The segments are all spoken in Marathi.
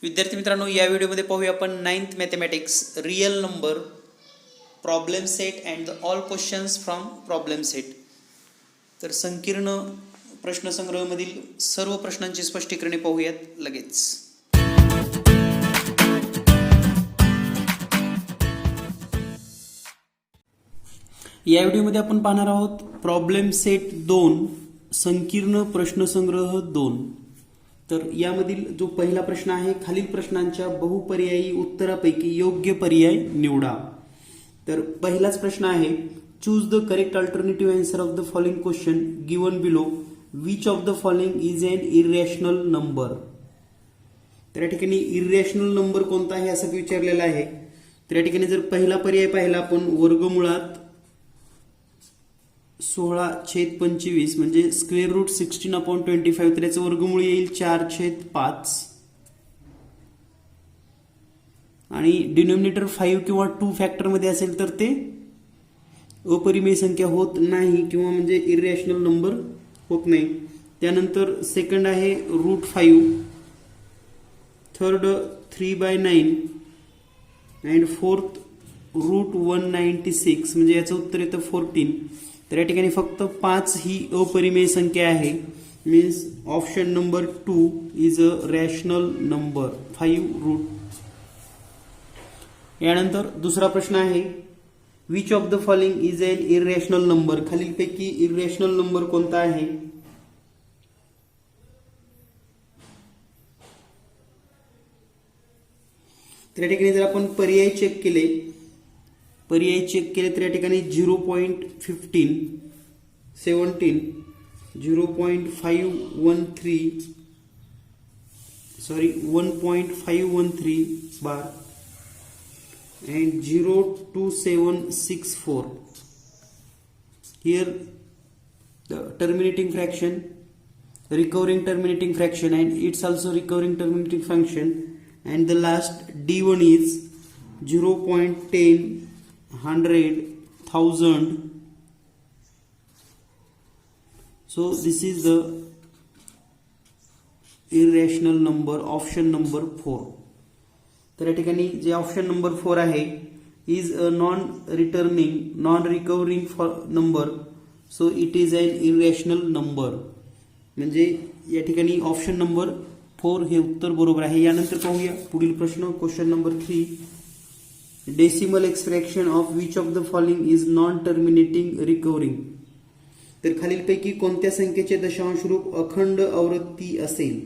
विद्यार्थी मित्रांनो, या व्हिडिओमध्ये पाहूया आपण 9th mathematics real number problem set and the all questions from problem set. तर संकीर्ण प्रश्नसंग्रहामधील सर्व प्रश्नांची स्पष्टीकरणे पाहूयात लगेच. या व्हिडिओमध्ये आपण पाहणार आहोत प्रॉब्लेम सेट 2 संकीर्ण प्रश्नसंग्रह 2. तर यामधील जो पहिला प्रश्न आहे, खालील प्रश्नांच्या बहुपर्यायी उत्तरापैकी योग्य पर्याय निवडा. तर पहिलाच प्रश्न आहे, choose the correct alternative answer of the following question given below. Which of the following is an irrational number. तर या ठिकाणी इरॅशनल नंबर कोणता आहे असं विचारलेलं आहे. तर या ठिकाणी जर पहिला पर्याय पाहिला आपण, वर्गमुळात 16/25 म्हणजे स्क्वेअर रूट 16/25, तर याचं वर्गमूळ येईल 4/5 आणि डिनॉमिनेटर 5 किंवा 2 फॅक्टर मध्ये असेल तर ते अपरिमेय संख्या होत नाही किंवा म्हणजे इरॅशनल नंबर होत नाही. त्यानंतर सेकंड आहे √5, थर्ड 3/9 अँड फोर्थ √196 म्हणजे याचं उत्तर येतं 14. तर या ठिकाणी फक्त 5 ही अपरिमेय संख्या आहे. Means option number 2 is a rational number 5 यानंतर दुसरा प्रश्न आहे, which of the following is an irrational number. खालीलपैकी इरॅशनल नंबर कोणता आहे. तर या ठिकाणी जर आपण पर्याय चेक केले तर या ठिकाणी 0.15, 17, 1.513 बार and 0.2764. Here the terminating fraction, recurring terminating fraction, and it's also recurring terminating function, and the last D1 is 0.10, 100, 1000. So this is the irrational number, option number 4. तर या ठिकाणी जे ऑप्शन नंबर 4 आहे, is a non recurring number, so it is an irrational number. म्हणजे या ठिकाणी ऑप्शन नंबर 4 हे उत्तर बरोबर आहे. यानंतर पाहूया पुढील प्रश्न, question number 3, decimal expansion of which of the following is non terminating recurring. तर खालीलपैकी कोणत्या संख्येचे दशांश रूप अखंड आवृत्ती असेल.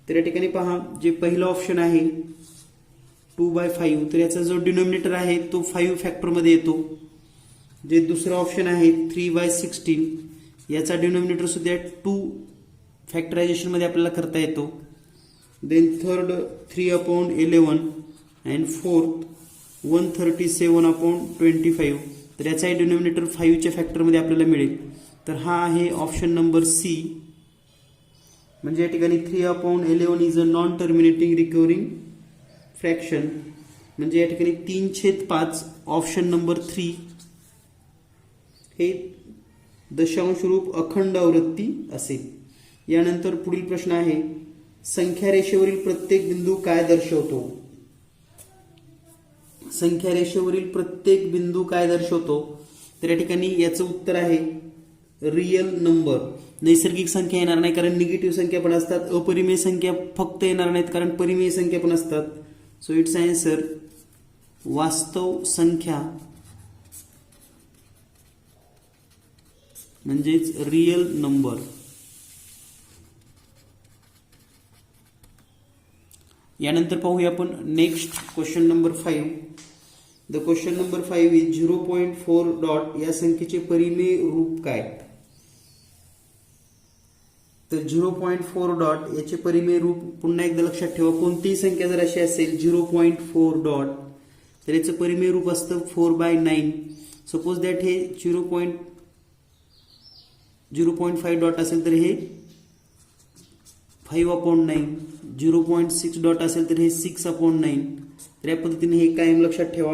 तर या ठिकाणी पहा, जे पहिलं ऑप्शन आहे 2/5, तर याचा जो डिनॉमिनेटर आहे तो 5 फॅक्टर मध्ये येतो. जे दुसरं ऑप्शन आहे 3/16, याचा डिनॉमिनेटर सुद्धा 2 फॅक्टरायझेशन मध्ये आपल्याला करता येतो. देन थर्ड 3/11 अँड फोर्थ 137/25, तर याचाही डिनॉमिनेटर 5च्या फॅक्टर मध्ये आपल्याला मिळेल. तर हा आहे ऑप्शन नंबर सी. म्हणजे या ठिकाणी 3/11 is a non terminating recurring fraction. म्हणजे या ठिकाणी 3/5 ऑप्शन नंबर 3 हे दशांश रूप अखंड आवृत्ती असेल. यानंतर पुढील प्रश्न आहे, संख्या रेषेवरील प्रत्येक बिंदू काय दर्शवतो. संख्या रेषेवरील प्रत्येक बिंदू काय दर्शवतो. तर या ठिकाणी याचं उत्तर आहे रियल नंबर. नैसर्गिक संख्या येणार नाही कारण निगेटिव्ह संख्या पण असतात. अपरिमेय संख्या फक्त येणार नाहीत कारण परिमेय संख्या पण असतात. सो इट्स आन्सर वास्तव संख्या म्हणजेच रियल नंबर. यानंतर पाहूया आपण next question number 5. The question number 5 is 0.4 dot या संख्येचे परिमेय रूप काय. तर 0.4 डॉट याचे परिमेय रूप पुन्हा एकदा लक्षात ठेवा, कोणतीही संख्या जर अशी असेल 0.4 डॉट तर याचं परिमेय रूप असतं 4/9. सपोज दॅट हे 0.5 डॉट असेल तर हे 5/9, 0.6 डॉट असेल तर हे 6/9. तर या पद्धतीने हे कायम लक्षात ठेवा.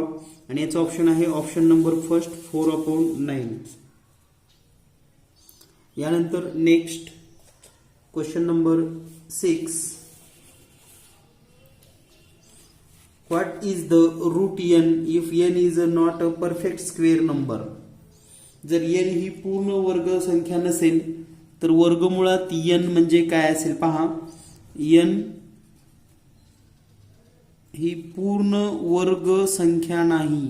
आणि याचं ऑप्शन आहे ऑप्शन नंबर फर्स्ट 4/9. यानंतर next question number 6, what is the root n if n is not a perfect square number? जर n ही पूर्ण वर्ग संख्या नसेल तर वर्गमुळात n म्हणजे काय असेल पहा. n ही पूर्ण वर्ग संख्या नाही.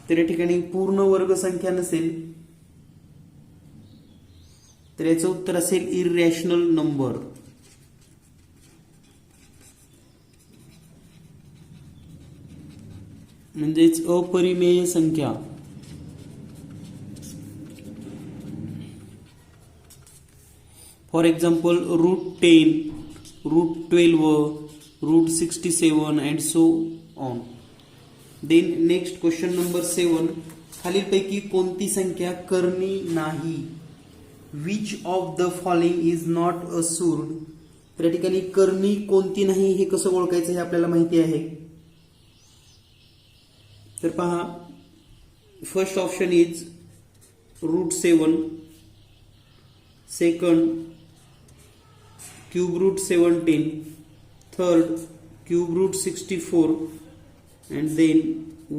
तर या ठिकाणी पूर्ण वर्ग संख्या नसेल तर याचं उत्तर असेल इररॅशनल नंबर. म्हणजेच अपरिमेय संख्या. For example √10, √12, √67 and so on. Then next question number 7. खालीलपैकी कोणती संख्या कर्णी नाही? Which of the following is not a surd? तर या ठिकाणी कर्णी कोणती नाही हे कसं ओळखायचं हे आपल्याला माहिती आहे. तर पहा, first option is √7, second cube root 17, third cube root 64 and then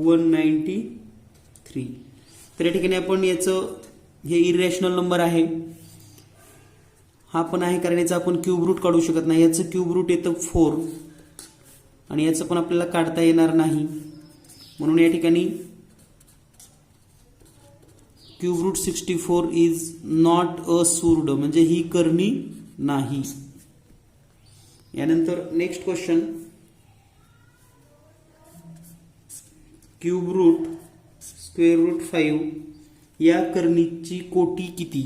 193. तर या ठिकाणी आपण याचं हे इररॅशनल नंबर आहे, हा पण आहे कारण याचं आपण क्यूब रूट काढू शकत नाही. याचं क्यूब रूट येतं 4 आणि याचं पण आपल्याला काढता येणार नाही. म्हणून या ठिकाणी cube root 64 is not a surd म्हणजे ही कर्णी नाही. यानंतर next question, cube root square root 5 या कर्णीची कोटी किती?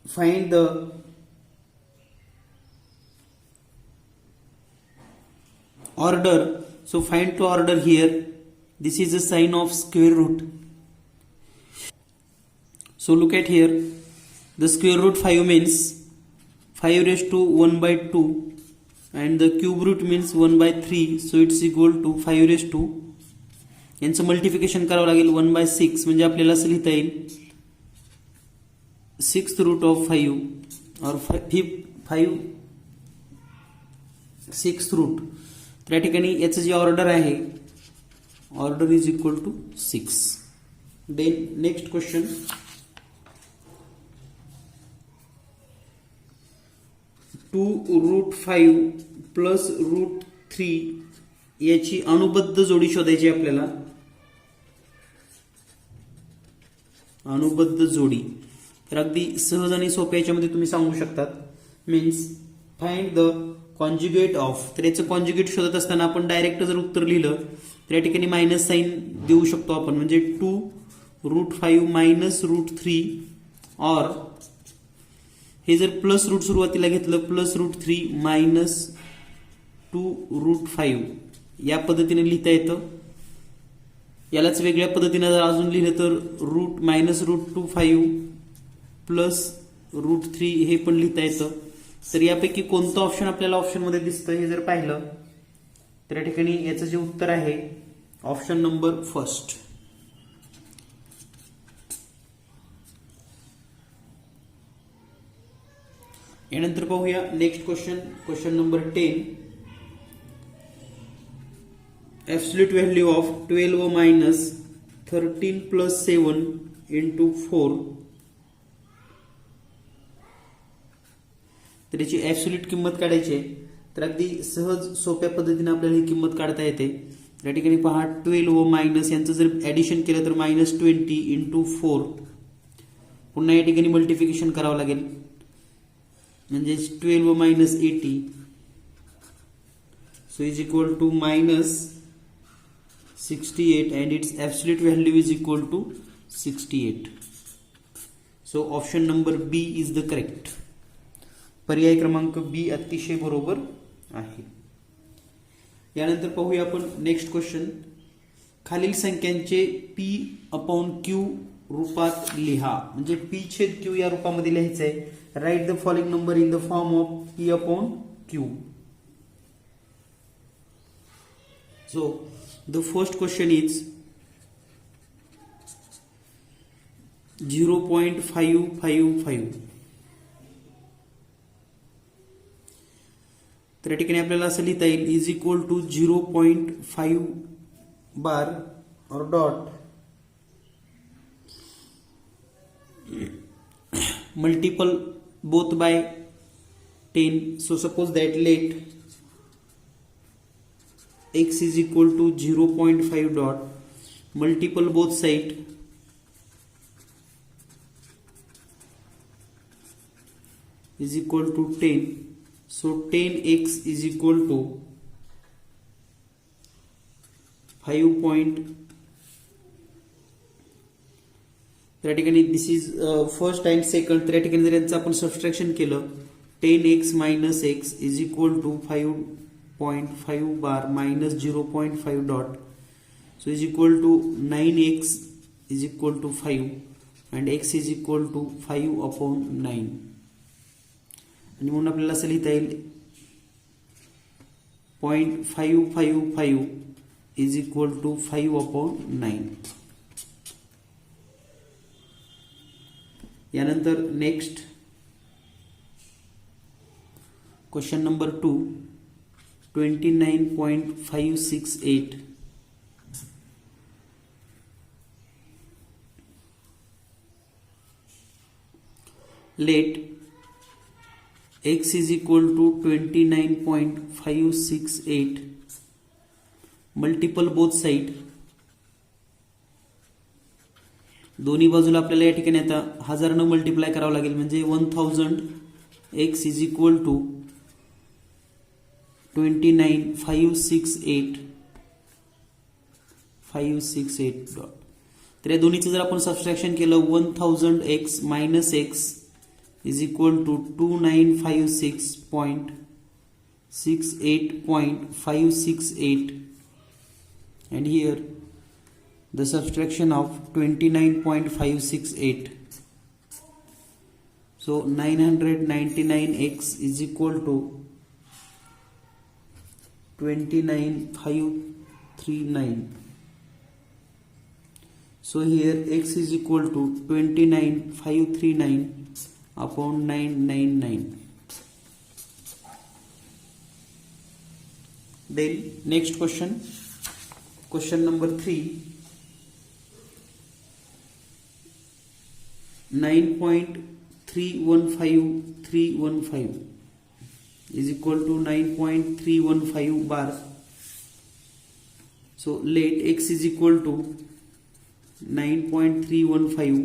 Find the order. So find to order here. This is a sign of square root. So look at here. The square root 5 means 5 raised to 1 by 2 and the cube root means 1 by 3. So it's equal to 5 raised to यांचं मल्टिप्लिकेशन करावं लागेल 1 by 6 म्हणजे आपल्याला असं लिहिता येईल 6th root of 5 or 5 6th root. तर या ठिकाणी याचं जे ऑर्डर आहे order is equal to 6. Then next question, 2√5 plus √3 याची अनुबद्ध जोडी शोधायची आपल्याला. अनुबद्ध जोडी तर अगदी सहज आणि सोप्या याच्यामध्ये तुम्ही सांगू शकतात. Means find the conjugate of. तर याचं कॉन्जुगेट शोधत असताना आपण डायरेक्ट जर उत्तर लिहिलं तर या ठिकाणी मायनस साईन देऊ शकतो आपण. म्हणजे 2√5 मायनस √3 और हे जर प्लस रूट सुरुवातीला घेतलं प्लस √3 मायनस 2√5 या पद्धतीने लिहिता येतं. यालाच वेगळ्या पद्धतीने जर अजून लिहिलं तर -√25 प्लस √3 हे पण लिहिता येतं. तर यापैकी कोणतं ऑप्शन आपल्याला ऑप्शन मध्ये दिसतं हे जर पाहिलं तर या ठिकाणी याचं जे उत्तर आहे ऑप्शन नंबर फर्स्ट. यानंतर पाहूया next question, question number 10. Absolute value of 12 minus 13 plus 7 into 4. तर याची ऍब्सोल्यूट किंमत काढायची आहे. तर अगदी सहज सोप्या पद्धतीने आपल्याला ही किंमत काढता येते. या ठिकाणी पहा 12 व मायनस यांचं जर ऍडिशन केलं तर -20 इंटू 4. पुन्हा या ठिकाणी मल्टिप्लिकेशन करावं लागेल म्हणजे 12 व minus 80. So is equal to -68 and it's absolute value is equal to 68. So option number B is the correct. पर्याय क्रमांक बी अतिशय बरोबर आहे. यानंतर पाहूया आपण नेक्स्ट क्वेश्चन. खालील संख्यांचे P/Q रूपात लिहा. म्हणजे P/Q या रूपामध्ये लिहायचं आहे. Write the following number in the form of P/Q. So the first question is 0.555. तर या ठिकाणी आपल्याला असं लिहिता येईल इज इक्वल टू 0.5 बार और dot multiple both by 10. So suppose that let x is equal to 0.5 dot multiple both side is equal to 10. So 10x is equal to 5. त्या ठिकाणी this is first and second. त्या ठिकाणी जर यांचं आपण सबस्ट्रॅक्शन केलं 10x minus x is equal to 5.5 bar minus 0.5 dot. So is equal to 9x is equal to 5 and x is equal to 5/9. आणि म्हणून आपल्याला असं लिहिता येईल 0.555 इज इक्वल टू 5/9. यानंतर next question number 2 29.568. Let x is equal to 29.568 multiple both side. दोन्ही बाजूला आपल्याला या ठिकाणी आता 1000 न मल्टिप्लाय करावं लागेल म्हणजे 1000 x is equal to 29,568 dot. तर या दोन्हीचं जर आपण सबस्ट्रॅक्शन केलं 1000x minus x is equal to 2956.68.568 and here the subtraction of 29.568. So 999x is equal to 29,539. So here x is equal to 29,539 upon 999. Then next question number 3. 9.315315 is equal to 9.315 bar. So let x is equal to 9.315.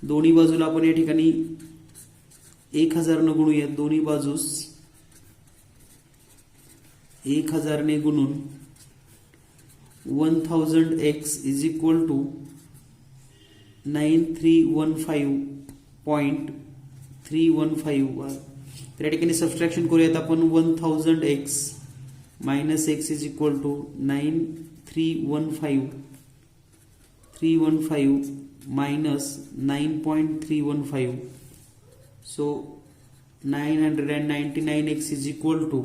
दोन्ही बाजूला आपण या ठिकाणी 1000 ने गुणूया. दोन्ही बाजूस 1000 ने गुणून 1000x is equal to 9315.315. तर या ठिकाणी सबस्ट्रॅक्शन करूयात आपण 1000x minus x is equal to 9315 minus 9.315. So 999x is equal to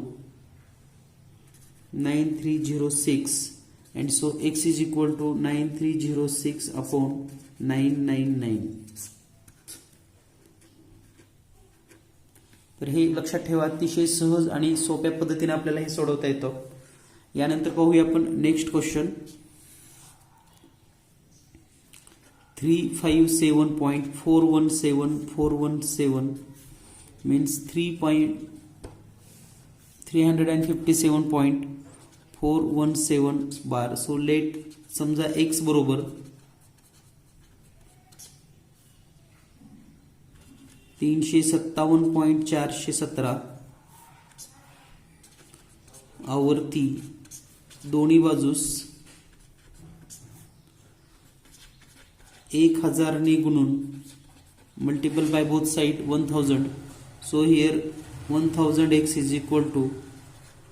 9306 and so x is equal to 9306 upon 999. तर हे लक्षात ठेवा, अतिशय सहज आणि सोप्या पद्धतीने आपल्याला हे सोडवता येतं. यानंतर पाहूया आपण नेक्स्ट क्वेश्चन 357.417417 means 357.417 बार. सो लेट समजा x बरोबर 357.417 आवर्ती दोन्ही बाजूस 1000 ने गुणून multiple by both side 1000. So here 1000x is equal to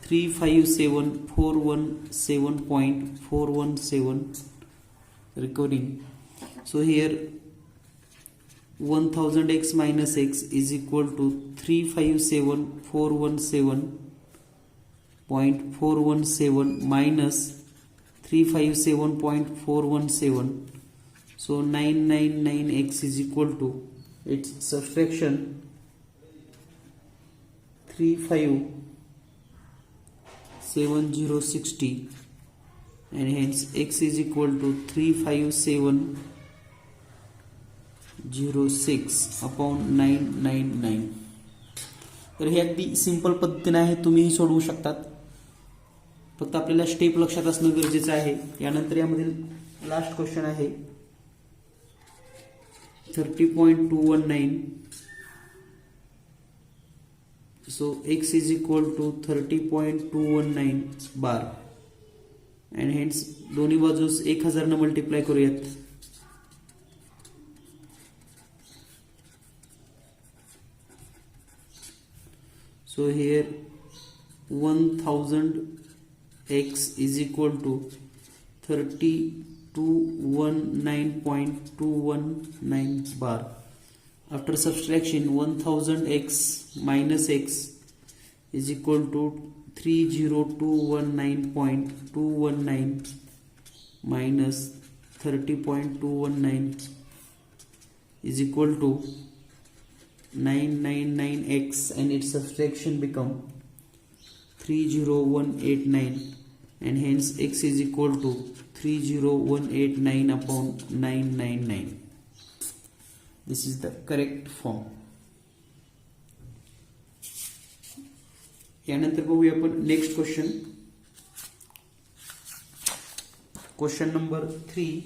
357.417.417 recording. So here 1000x minus x is equal to 357.417.417 minus 357.417. So 999x is equal to its subtraction 357060 and hence x is equal to 35706 upon 999. तर हे अगदी सिंपल पद्धतीने आहे, तुम्हीही सोडवू शकतात. फक्त आपल्याला स्टेप लक्षात असणं गरजेचं आहे. यानंतर यामधील लास्ट क्वेश्चन आहे 30.219. So x is equal to 30.219 bar and hence दोन्ही बाजूस 1000 ने मल्टिप्लाय करूयात. So here 1000x is equal to 3219.219 bar. After subtraction 1000x minus x is equal to 30219.219 minus 30.219 is equal to 999x and its subtraction become 30189 and hence x is equal to 30189 upon 999. This is the correct form. यानंतर बघूया आपण नेक्स्ट क्वेश्चन. Question number 3.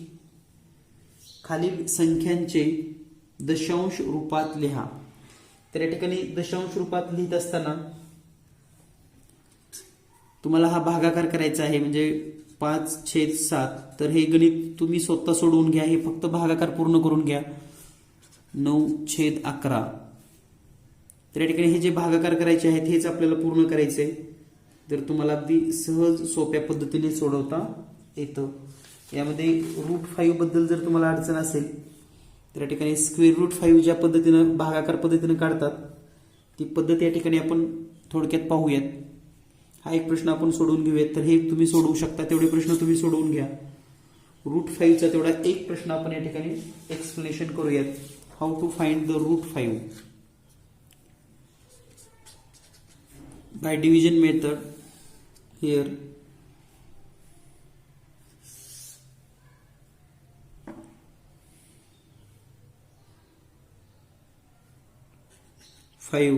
खालील संख्यांचे दशांश रूपात लिहा. तर या ठिकाणी दशांश रूपात लिहित असताना तुम्हाला हा भागाकार करायचा आहे, म्हणजे 5/7. तर हे गणित तुम्ही स्वतः सोडवून घ्या, हे फक्त भागाकार पूर्ण करून घ्या. 9/11. तर या ठिकाणी हे जे भागाकार करायचे आहेत हेच आपल्याला पूर्ण करायचे आहे. तर तुम्हाला अगदी सहज सोप्या पद्धतीने सोडवता येतं. यामध्ये √5 बद्दल जर तुम्हाला अडचण असेल तर या ठिकाणी √5 ज्या पद्धतीनं भागाकार पद्धतीनं काढतात ती पद्धत या ठिकाणी आपण थोडक्यात पाहूयात. हा एक प्रश्न आपण सोडवून घेऊयात. तर हे तुम्ही सोडवू शकता, तेवढे प्रश्न तुम्ही सोडवून घ्या. √5चा तेवढा एक प्रश्न आपण या ठिकाणी एक्सप्लेनेशन करूयात. How to find the √5 by division method. Here 5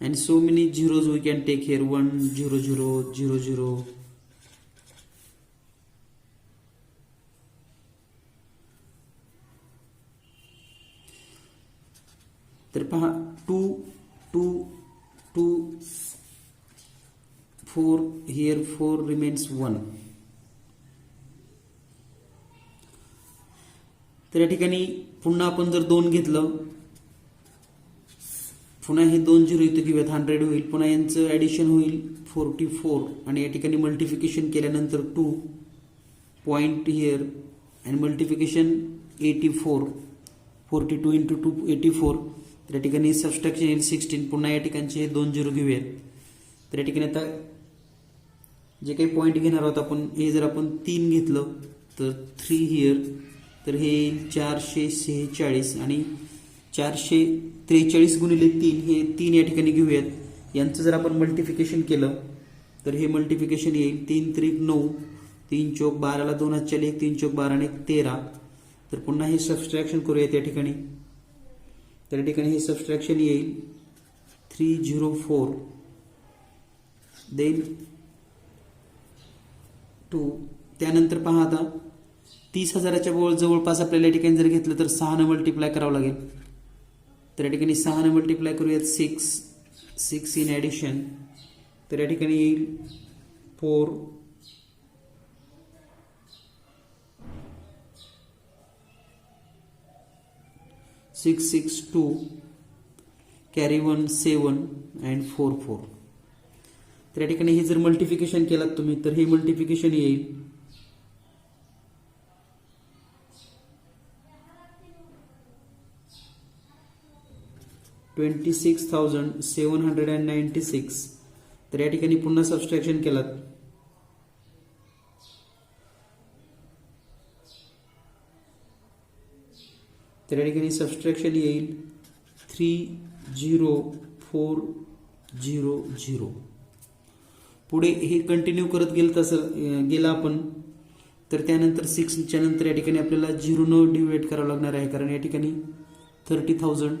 and so many zeros we can take here. 1 0 0 0 0. तर पहा 2 2 2 4. here 4 remains 1. तर या ठिकाणी पुन्हा आपण जर 2 घेतलं, पुन्हा हे 2 0 इथं घेऊयात, 100 होईल. पुन्हा यांचं ऍडिशन होईल 44 आणि या ठिकाणी मल्टिप्लिकेशन केल्यानंतर 2 point here and multiplication 84. 42 into 2 84. तर या ठिकाणी सबस्ट्रॅक्शन येईल 16. पुन्हा या ठिकाणचे हे 2 0 घेऊयात. तर या ठिकाणी आता जे काही पॉइंट घेणार आहोत आपण, हे जर आपण 3 घेतलं तर 3 हिअर. तर हे 446 आणि 443 गुणिले 3 हे 3 या ठिकाणी घेऊयात. यांचं जर आपण मल्टिप्लिकेशन केलं तर हे मल्टिप्लिकेशन येईल 3 त्रिक 9, 3 चौक 12ला 2 हात चले, 3 चौक 12 आणि 13. तर पुन्हा हे सबस्ट्रॅक्शन करूयात या ठिकाणी. तर या ठिकाणी हे सबस्ट्रॅक्शन येईल 304 देन 2. त्यानंतर पहा आता 30,000च्या जवळपास आपल्याला या ठिकाणी जर घेतलं तर 6 ने मल्टिप्लाय करावं लागेल. तर या ठिकाणी 6 ने मल्टिप्लाय करूयात 6 इन ॲडिशन. तर या ठिकाणी येईल 4 6 6 2 कॅरी 1 7 अँड 4 4. तर या ठिकाणी हे जर मल्टिप्लिकेशन केलात तुम्ही तर हे मल्टिप्लिकेशन येईल 26,796. तर या ठिकाणी पुन्हा सबस्ट्रॅक्शन केलात तर या ठिकाणी सबस्ट्रॅक्शन येईल 30400. पुढे हे कंटिन्यू करत गेला आपण, तर त्यानंतर 6च्या नंतर या ठिकाणी आपल्याला 0 डिवाइड करावं लागणार आहे, कारण या ठिकाणी 30,000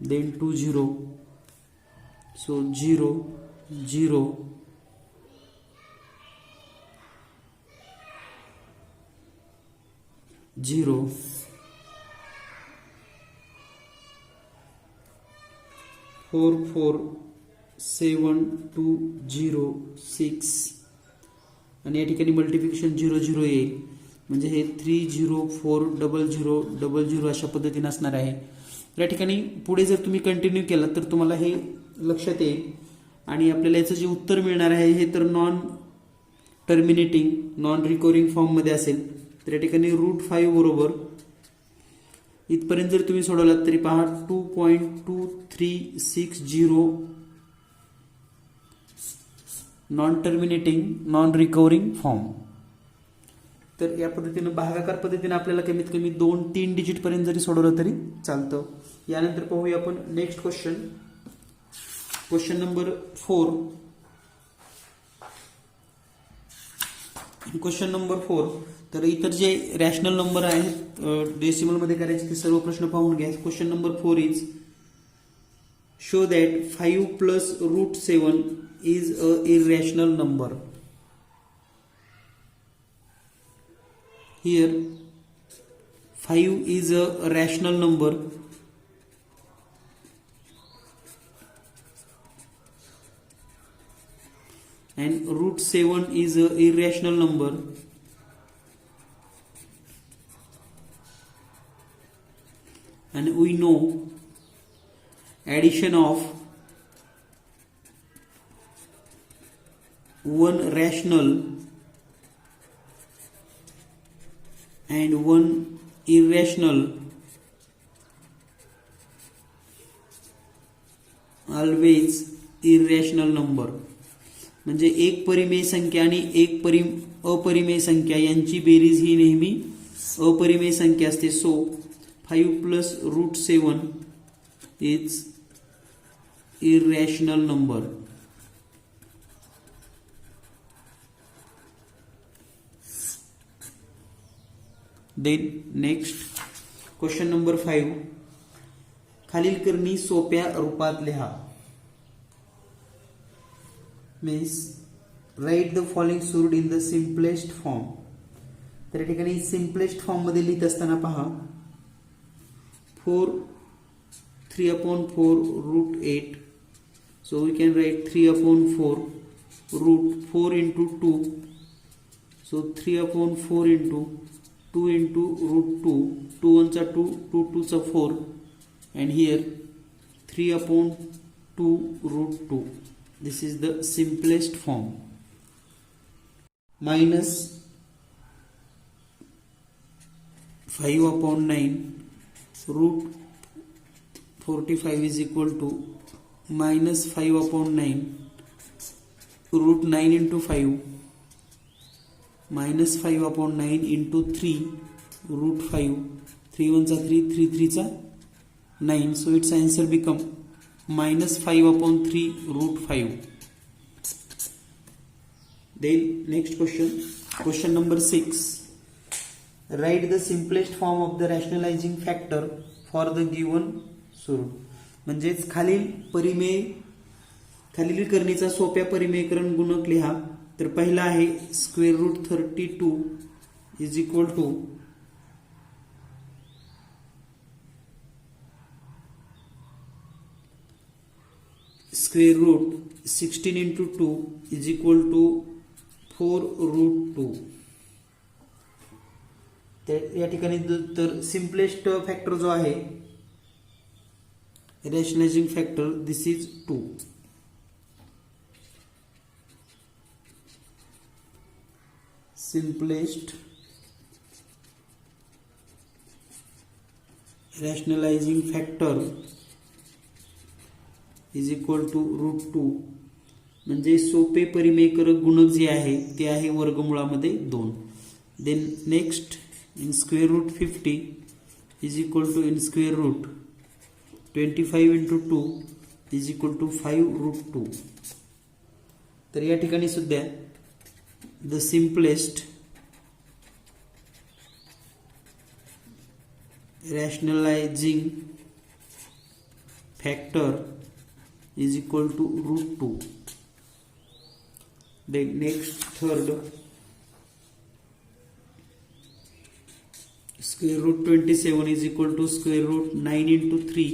देन 20, सो 0 0 0 447206 आणि या ठिकाणी मल्टिप्लिकेशन 00 येईल, म्हणजे हे 3040000 अशा पद्धतीने असणार आहे. या ठिकाणी पुढे जर तुम्ही कंटिन्यू केला तर तुम्हाला हे लक्षात येईल आणि आपल्याला याचं जे उत्तर मिळणार आहे हे तर नॉन टर्मिनेटिंग नॉन रिकव्हरिंग फॉर्ममध्ये असेल. तर या ठिकाणी √5 बरोबर इथपर्यंत जर तुम्ही सोडवलात तरी पहा 2.2360 नॉन टर्मिनेटिंग नॉन रिकव्हरिंग फॉर्म. तर या पद्धतीने भागाकार पद्धतीने आपल्याला कमीत कमी 2-3 डिजिट पर्यंत जरी सोडवलं तरी चालतं. यानंतर पाहूया आपण next question number 4. Question number 4. तर इतर जे रॅशनल नंबर आहेत डेसिमल मध्ये करायचे ते सर्व प्रश्न पाहून घ्या. Question number 4 is show that 5 plus √7 is a irrational number. Here 5 is a rational number and √7 is a irrational number. And we know addition of one rational and one irrational always irrational number. म्हणजे एक परिमेय संख्या आणि एक अपरिमेय संख्या यांची बेरीज ही नेहमी अपरिमेय संख्या असते. So 5 plus √7 is irrational number. Then next question number 5. खालील करणी सोप्या रूपात लिहा. Means write the following suit in the simplest form. तर या ठिकाणी सिम्पलेस्ट फॉर्म मध्ये लिहित असताना पहा 3/4 √8. So we can write 3/4 √4 into 2. सो 3/4 into 2 into √2. 2 1 2, 2 2 4, and here 3/2 √2. This is the simplest form. Minus 5/9 √45 is equal to minus 5/9 √9 into 5 minus 5/9 into 3 √5. 3 1 3, 3 3 9. So its answer become minus 5/3 √5. Then next question number 6. Write the simplest form of the rationalizing factor for the given सूट. म्हणजेच खालील करणीचा सोप्या परिमेयकरण गुणक लिहा. तर पहिला आहे √32 is equal to √16 into 2 is equal to 4√2. या ठिकाणी तर सिम्पलेस्ट फॅक्टर जो आहे rationalising factor this is 2. simplest rationalizing factor is equal to √2. म्हणजे सोपे परिमेयकारक गुणक जे आहे ते आहे वर्गमुळामध्ये 2. Then next in square root 50 is equal to in square root 25 into 2 is equal to 5 root 2. तर या ठिकाणी सुद्धा the simplest rationalizing factor is equal to root 2. Then next third, square root 27 is equal to square root 9 into 3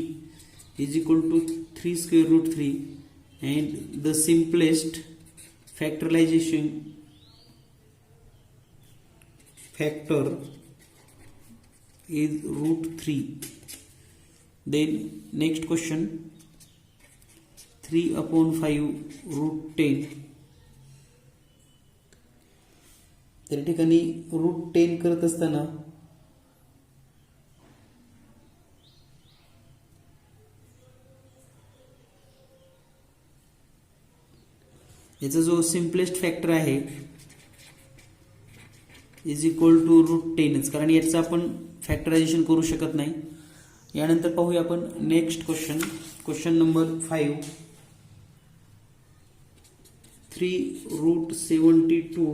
is equal to 3 square root 3, and the simplest factorization factor is root 3. Then next question, 3 upon 5 root 10. त्या ठिकाणी रूट 10 करत असताना याचा जो सिम्पलेस्ट फॅक्टर आहे इज इक्वल टू रूट 10च, कारण याचं आपण फॅक्टरायझेशन करू शकत नाही. यानंतर पाहूया आपण next question, question number 5. 3 root 72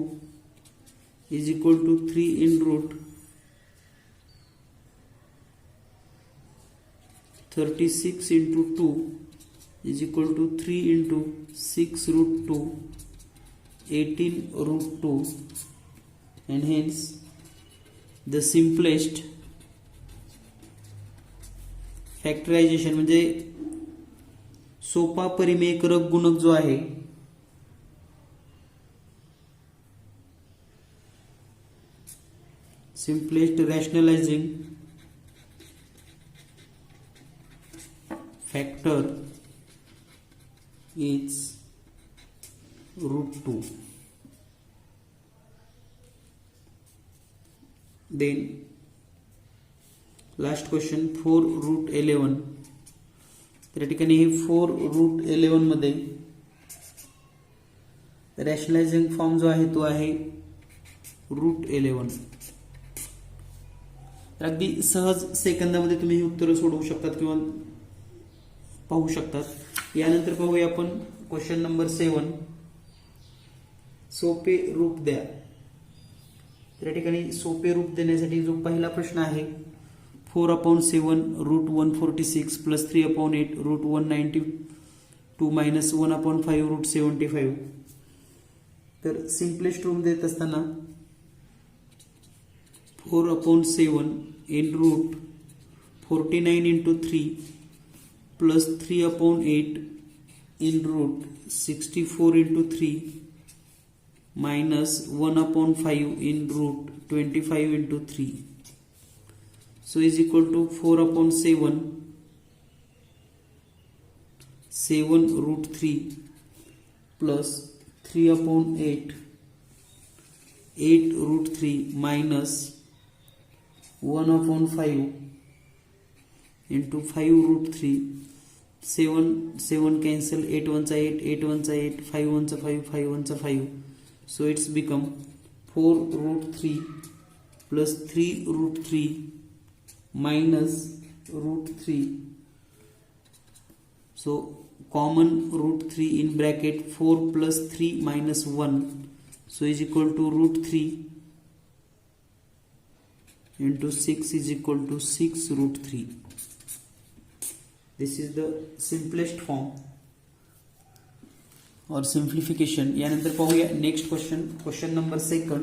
is equal to 3 in root 36 into 2 is equal to 3 into 6 root 2 18 root 2, and hence the simplest factorization म्हणजे सोपा परिमेयकारक गुणक जो आहे simplest rationalizing factor is root 2. Then last question, 4 root 11. त्या ठिकाणी 4 root 11 मध्ये रॅशनलायझिंग फॉर्म जो आहे तो आहे रूट 11. अगदी सहज सेकंदामध्ये तुम्ही ही उत्तरं सोडवू शकतात किंवा पाहू शकतात. यानंतर पाहूया आपण क्वेश्चन नंबर 7. सोपे रूप द्या. त्या ठिकाणी सोपे रूप देण्यासाठी जो पहिला प्रश्न आहे 4 upon 7 root 146 plus 3 upon 8 root 192 minus 1 upon 5 root 75. तर सिम्पलेस्ट रूप देत असताना 4 upon 7 in root 49 into 3 plus 3 upon 8 in root 64 into 3 minus 1 upon 5 in root 25 into 3. So is equal to 4 upon 7 root 3 plus 3 upon 8 root 3 minus 1 upon 5 into 5 root 3. 7 cancel, 8 ones are 8, 8 ones are 8, 5 ones are 5, 5 ones are 5. So it's become 4 root 3 plus 3 root 3 minus root 3. So common root 3 in bracket 4 plus 3 minus 1. So is equal to root 3 into 6 is equal to 6 root 3. This is the simplest form or simplification. यानंतर पाहूया next question, question number 2.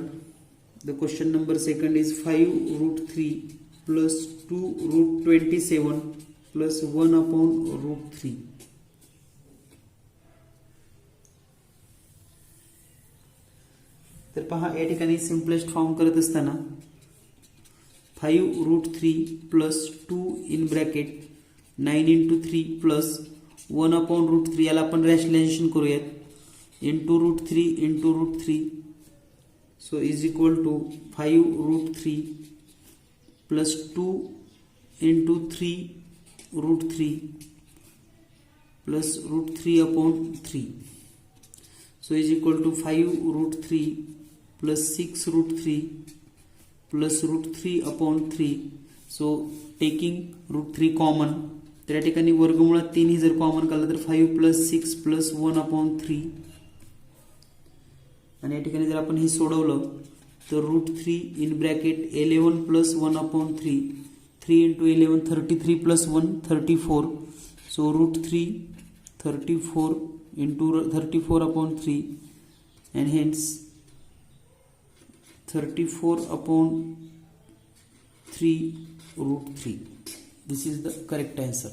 The question number 2 is 5 root 3 plus 2 root 27 plus 1 upon root 3. तर पहा या ठिकाणी सिम्पलेस्ट फॉर्म करत असताना 5 root 3 plus 2 in bracket 9 into 3 plus 1 upon root 3 याला आपण रॅशनलायझेशन करूयात into root 3 into root 3. So is equal to 5 root 3 plus 2 into 3 root 3 plus root 3 upon 3. So is equal to 5 root 3 plus 6 root 3 plus √3/3. So taking √3 common, तर या ठिकाणी वर्गमुळात 3 ही जर कॉमन काढलं तर 5 + 6 + 1/3. आणि या ठिकाणी जर आपण हे सोडवलं तर √3 in bracket 11 + 1/3. 3 × 11 33 + 1 34. So √3 34 × 34/3 and hence 34/3 √3. This is the correct answer.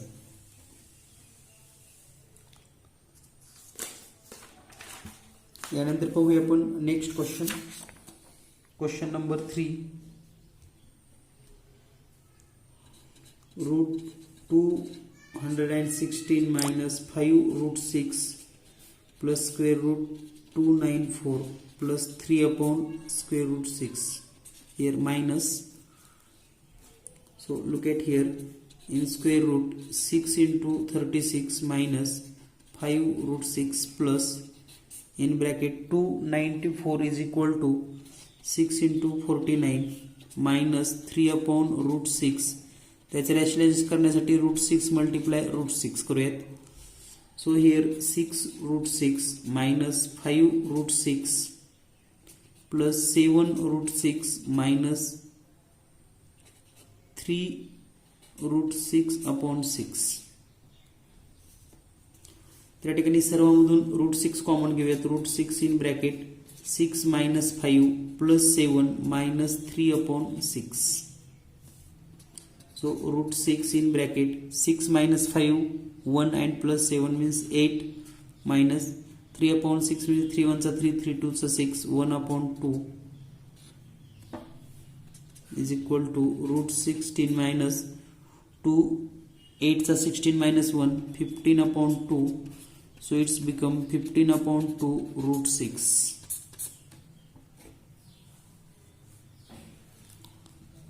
यानंतर पाहूया आपण next question number 3. √216 - 5√6 plus square root 294 plus 3/√6. Here minus. So look at here, in square root 6 × 36 minus 5√6 plus in bracket 294 is equal to 6 × 49 minus 3/√6. त्याचे रॅशनलाइज करण्यासाठी √6 मल्टिप्लाय √6 करूयात. So here 6√6 minus 5√6 plus 7√6 minus 3√6/6. त्या ठिकाणी सर्वांमधून √6 कॉमन घेऊयात. √6 in bracket 6 - 5 plus 7 minus 3/6. So √6 in bracket 6 - 5 1 and plus 7 means 8 minus 3/6 means 3 1 3 3 2 6 1/2 is equal to √16 minus 2 8 16 minus 1 15/2. So it's become 15/2 √6.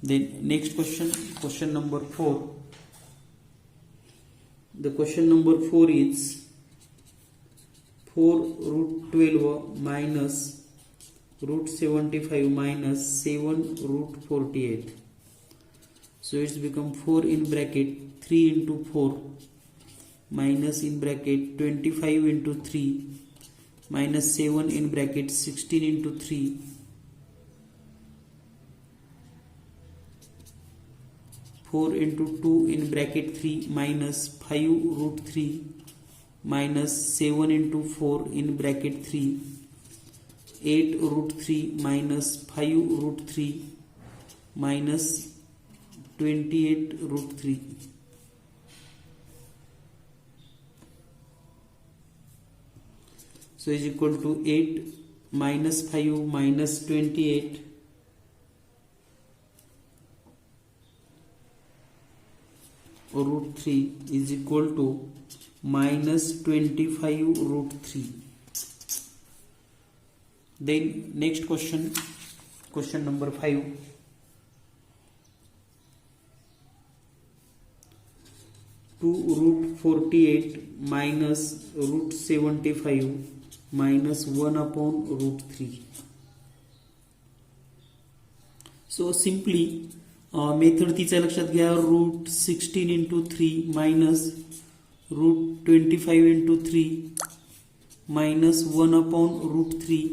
Then next question number 4. The question number 4 is 4√12 minus √75 minus 7√48. So it's become 4 in bracket 3 × 4 minus in bracket 25 × 3 minus 7 in bracket 16 × 3 4 × 2 in bracket 3 minus 5√3 minus 7 × 4 in bracket 3 8√3 minus 5√3 minus 28√3. So is equal to 8 minus 5 minus 28 √3 is equal to minus 25√3. Then next question number 5. 2√48 minus √75 minus 1/√3. So simply method तिचा लक्षात घ्या. √16 × 3 minus √25 × 3 minus 1/√3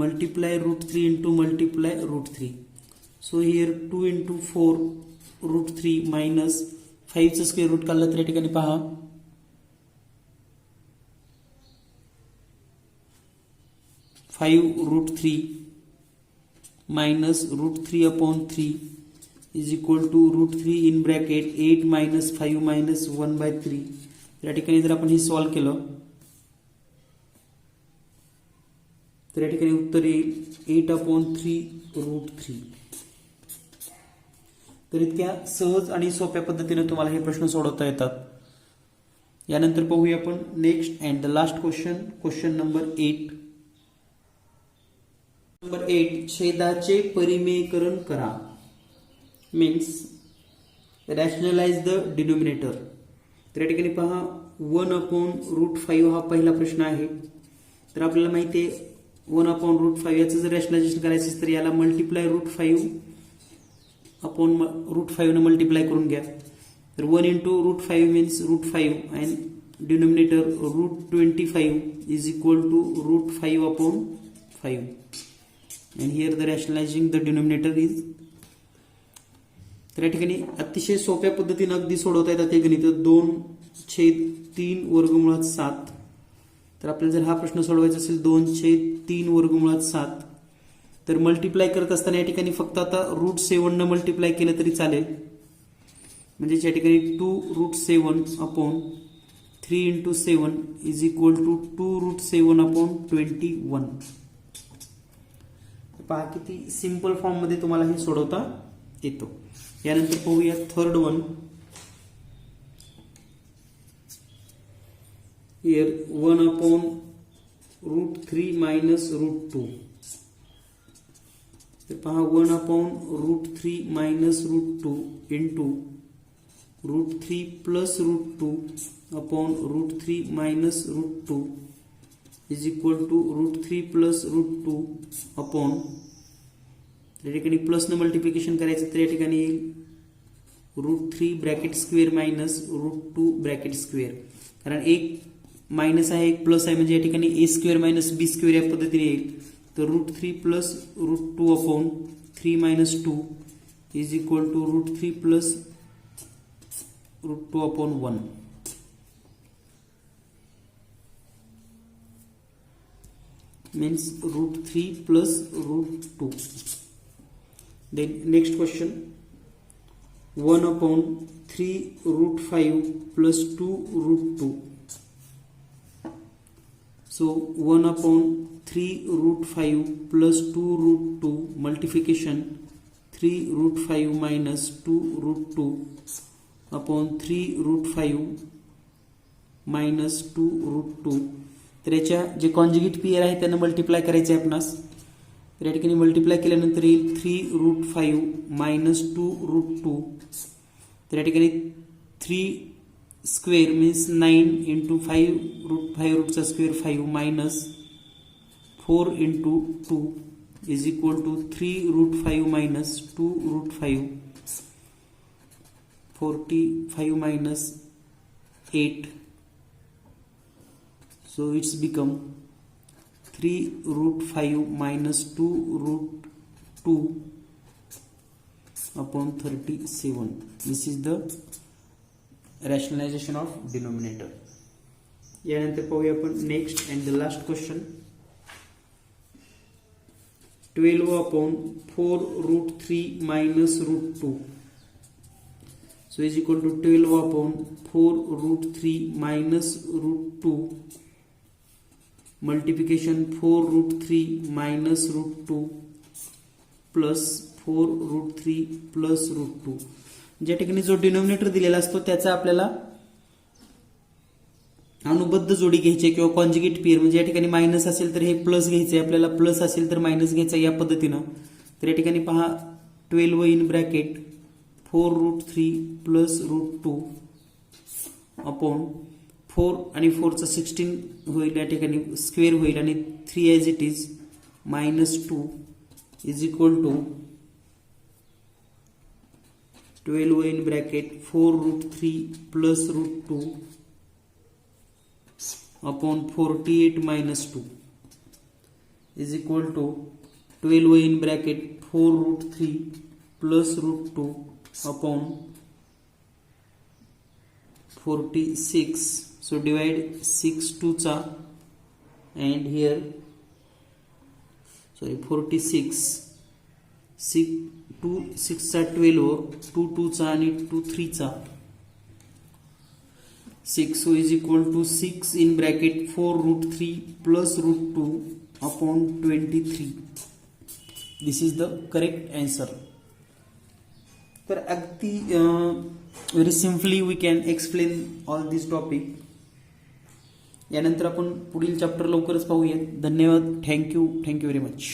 multiply √3 into multiply √3. So here 2 × 4 √3 minus 5 चा स्क्वेअर रूट काढला तर या ठिकाणी पहा 5√3 minus √3/3 is equal to √3 in bracket 8 minus 5 minus 1/3. या ठिकाणी जर आपण हे सॉल्व केलं तर या ठिकाणी उत्तर येईल 8/3√3. तर इतक्या सहज आणि सोप्या पद्धतीने तुम्हाला हे प्रश्न सोडवता येतात. यानंतर पाहूया आपण next and the last question number 8. Number 8 छेदाचे परिमेयकरण करा. Means rationalise the denominator. तर या ठिकाणी पहा 1/√5 हा पहिला प्रश्न आहे. तर आपल्याला माहिती आहे 1/√5 याचं जर रॅशनलायझेशन करायचं तर याला मल्टिप्लाय √5 अपॉन √5 ने मल्टिप्लाय करून घ्या. तर 1 into √5 means √5 and denominator √25 is equal to √5 upon 5 and here the rationalising the denominator is. तर या ठिकाणी अतिशय सोप्या पद्धतीने अगदी सोडवता येतात हे गणित. 2/3 वर्गमुळात 7. तर आपल्याला जर हा प्रश्न सोडवायचा असेल 2/3 वर्गमुळात 7 तर मल्टिप्लाय करत असताना या ठिकाणी फक्त आता √7 ने मल्टिप्लाय केलं तरी चालेल. म्हणजे या ठिकाणी 2√7 upon 3 into 7 is equal to 2√7 upon 21. पहा किती सिंपल फॉर्म मध्ये तुम्हाला हे सोडवता येतो. यानंतर पाहूया third one. Here 1 upon √3 minus √2. तर पहा 1 upon √3 minus √2 into √3 plus √2 upon √3 minus √2 is equal to √3 plus √2 upon. या ठिकाणी प्लस न मल्टिप्लिकेशन करायचं तर या ठिकाणी येईल √3 bracket square minus √2 bracket square. कारण एक मायनस आहे एक प्लस आहे म्हणजे या ठिकाणी A square minus B square या पद्धतीने येईल. तर √3 plus √2 upon 3 minus 2 is equal to √3 plus √2 upon 1. means √3 plus √2. Then next question, 1 upon 3√5 plus 2√2. So 1 upon 3√5 plus 2√2 multiplication 3√5 minus 2√2 upon 3√5 minus 2√2. तर याच्या जे कॉन्जुगेट पेअर आहे त्यांना मल्टिप्लाय करायचे आहे आपणास. तर या ठिकाणी मल्टिप्लाय केल्यानंतर येईल 3√5 मायनस 2√2. तर या ठिकाणी 3 स्क्वेअर मीन्स 9 इंटू 5 रूटचा square 5 minus 4 into 2 is equal to 3√5 minus 2√5 45 minus 8. So it's become 3√5 minus 2√2 upon 37. This is the rationalization of denominator. यानंतर पाहूया आपण next and the last question. 12 upon 4√3 minus √2. So is equal to 12 upon 4√3 minus √2 multiplication 4√3 minus √2 plus 4√3 plus √2. ज्या ठिकाणी जो डिनोमिनेटर दिलेला असतो त्याचा आपल्याला अनुबद्ध जोडी घ्यायची किंवा कॉन्जुगेट पेअर. म्हणजे या ठिकाणी मायनस असेल तर हे प्लस घ्यायचे आपल्याला, प्लस असेल तर मायनस घ्यायचा या पद्धतीनं. तर या ठिकाणी पहा 12 इन ब्रॅकेट 4√3 प्लस √2 अपॉन 4 आणि 4चा 16 होईल. या ठिकाणी स्क्वेअर होईल आणि 3 as it is minus 2 is equal to 12 in bracket 4√3 plus √2 upon 48 minus 2 is equal to 12 in bracket 4√3 plus √2 upon 46. So divide 6 2 and here 46 6 2 6 12 2 2 आणि 2 3 6. So is equal to 6 in bracket 4√3 plus √2 upon 23. This is the correct answer. तर अगदी very simply we can explain all this topic. यानंतर आपण पुढील चॅप्टर लवकरच पाहूया. धन्यवाद. Thank you very much.